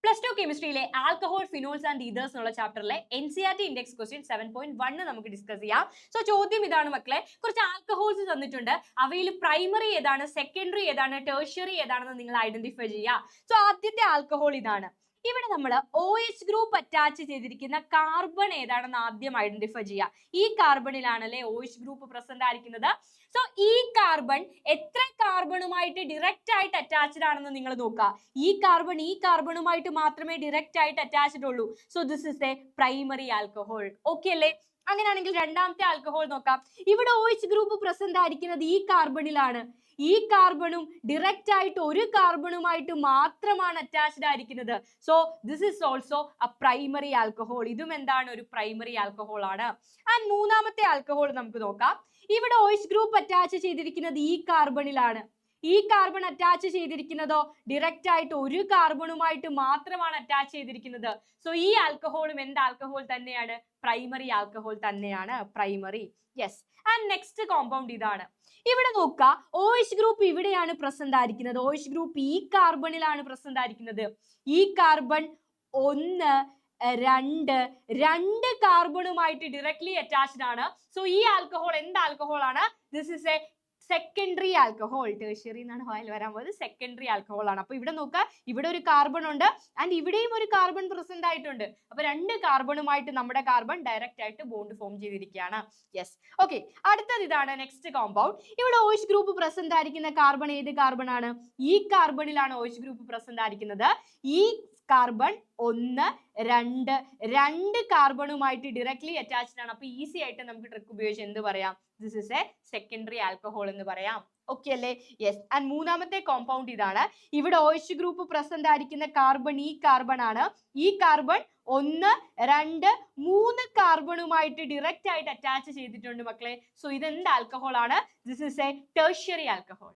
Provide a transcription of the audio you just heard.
Plus two കെമിസ്ട്രിയിലെ alcohol, phenols and ethers എന്നുള്ള ചാപ്റ്ററിലെ NCERT ഇൻഡെക്സ് ക്വസ്റ്റ്യൻ 7.1 നമുക്ക് ഡിസ്കസ് ചെയ്യാം. സോ ചോദ്യം ഇതാണ് മക്കളെ, കുറച്ച് ആൽക്കഹോൾസ് തന്നിട്ടുണ്ട്. അവയിൽ പ്രൈമറി ഏതാണ്, സെക്കൻഡറി ഏതാണ്, ടേർഷ്യറി ഏതാണെന്ന് നിങ്ങൾ ഐഡന്റിഫൈ ചെയ്യുക. സോ ആദ്യത്തെ ആൽക്കഹോൾ ഇതാണ്. ഇവിടെ നമ്മൾ OH ഗ്രൂപ്പ് അറ്റാച്ച് ചെയ്തിരിക്കുന്ന കാർബൺ ഏതാണെന്ന് ആദ്യം ഐഡന്റിഫൈ ചെയ്യുക. ഈ കാർബണിലാണല്ലേ OH ഗ്രൂപ്പ് പ്രസന്റ് ആയിരിക്കുന്നത്. സോ ഈ കാർബൺ എത്ര കാർബണുമായിട്ട് ഡയറക്റ്റ് ആയിട്ട് അറ്റാച്ച്ഡ് ആണെന്ന് നിങ്ങൾ നോക്കുക. ഈ കാർബണുമായിട്ട് മാത്രമേ ഡയറക്റ്റ് ആയിട്ട് അറ്റാച്ച്ഡ് ഉള്ളൂ. So this is A primary alcohol. Okay അല്ലേ? അങ്ങനെയാണെങ്കിൽ രണ്ടാമത്തെ ആൽക്കഹോൾ നോക്കാം. ഇവിടെ OH ഗ്രൂപ്പ് പ്രസന്റ് ആയിരിക്കുന്നത് ഈ കാർബണിലാണ്. ഈ കാർബണും ഡയറക്റ്റ് ആയിട്ട് ഒരു കാർബണുമായിട്ട് മാത്രമാണ് അറ്റാച്ച്ഡ് ആയിരിക്കുന്നത്. So this is also A primary alcohol. ഇതും എന്താണ്? ഒരു പ്രൈമറി ആൽക്കഹോൾ ആണ്. ആൻഡ് മൂന്നാമത്തെ ആൽക്കഹോൾ നമുക്ക് നോക്കാം. ഇവിടെ OH ഗ്രൂപ്പ് അറ്റാച്ച് ചെയ്തിരിക്കുന്നത് ഈ കാർബണിലാണ്. ഈ കാർബൺ അറ്റാച്ച് ചെയ്തിരിക്കുന്നതോ ഡയറക്റ്റ് ആയിട്ട് ഒരു കാർബണുമായിട്ട് മാത്രമാണ് അറ്റാച്ച് ചെയ്തിരിക്കുന്നത്. സോ ഈ ആൽക്കഹോളും എന്ത് ആൽക്കഹോൾ തന്നെയാണ്? പ്രൈമറി ആൽക്കഹോൾ തന്നെയാണ്. Primary. Yes. And next compound ഇതാണ്. ഇവിടെ നോക്കുക, OH ഗ്രൂപ്പ് ഇവിടെയാണ് പ്രസന്റ് ആയിരിക്കുന്നത്. OH ഗ്രൂപ്പ് ഈ കാർബണിലാണ് പ്രസന്റ് ആയിരിക്കുന്നത്. ഈ കാർബൺ 1, 2 രണ്ട് കാർബണുമായിട്ട് ഡയറക്ട്ലി അറ്റാച്ച്ഡ് ആണ്. സോ ഈ ആൽക്കഹോൾ എന്ത് ആൽക്കഹോൾ ആണ്? This is A secondary alcohol. Tertiary എന്നാണ് വായിൽ വരാൻ പോകുന്നത്. സെക്കൻഡറി ആൽക്കഹോൾ ആണ്. അപ്പൊ ഇവിടെ നോക്കുക, ഇവിടെ ഒരു കാർബൺ ഉണ്ട് ആൻഡ് ഇവിടെയും ഒരു കാർബൺ പ്രസന്റ് ആയിട്ടുണ്ട്. അപ്പൊ രണ്ട് കാർബണുമായിട്ട് നമ്മുടെ കാർബൺ ഡയറക്റ്റ് ആയിട്ട് ബോണ്ട് ഫോം ചെയ്തിരിക്കുകയാണ്. യെസ്. ഓക്കെ, അടുത്തത് ഇതാണ് നെക്സ്റ്റ് കോമ്പൗണ്ട്. ഇവിടെ OH ഗ്രൂപ്പ് പ്രസന്റ് ആയിരിക്കുന്ന കാർബൺ ഏത് കാർബൺ ആണ്? ഈ കാർബണിലാണ് OH ഗ്രൂപ്പ് പ്രസന്റ് ആയിരിക്കുന്നത്. ഈ കാർബൺ 1, 2 രണ്ട് കാർബണുമായിട്ട് ഡയറക്ട്ലി അറ്റാച്ച്ഡ് ആണ്. അപ്പൊ ഈസി ആയിട്ട് നമുക്ക് ട്രിക്ക് ഉപയോഗിച്ച് എന്ത് പറയാം? This is A secondary alcohol എന്ന് പറയാം. ഓക്കെ അല്ലേ? യെസ്. ആൻഡ് മൂന്നാമത്തെ കോമ്പൗണ്ട് ഇതാണ്. ഇവിടെ OH ഗ്രൂപ്പ് പ്രസന്റ് ആയിരിക്കുന്ന കാർബൺ ഈ കാർബൺ ആണ്. ഈ കാർബൺ 1, 2, 3 കാർബണുമായിട്ട് ഡയറക്റ്റ് ആയിട്ട് അറ്റാച്ച് ചെയ്തിട്ടുണ്ട് മക്കളെ. സോ ഇതെന്ത് ആൽക്കഹോൾ ആണ്? This is A tertiary alcohol.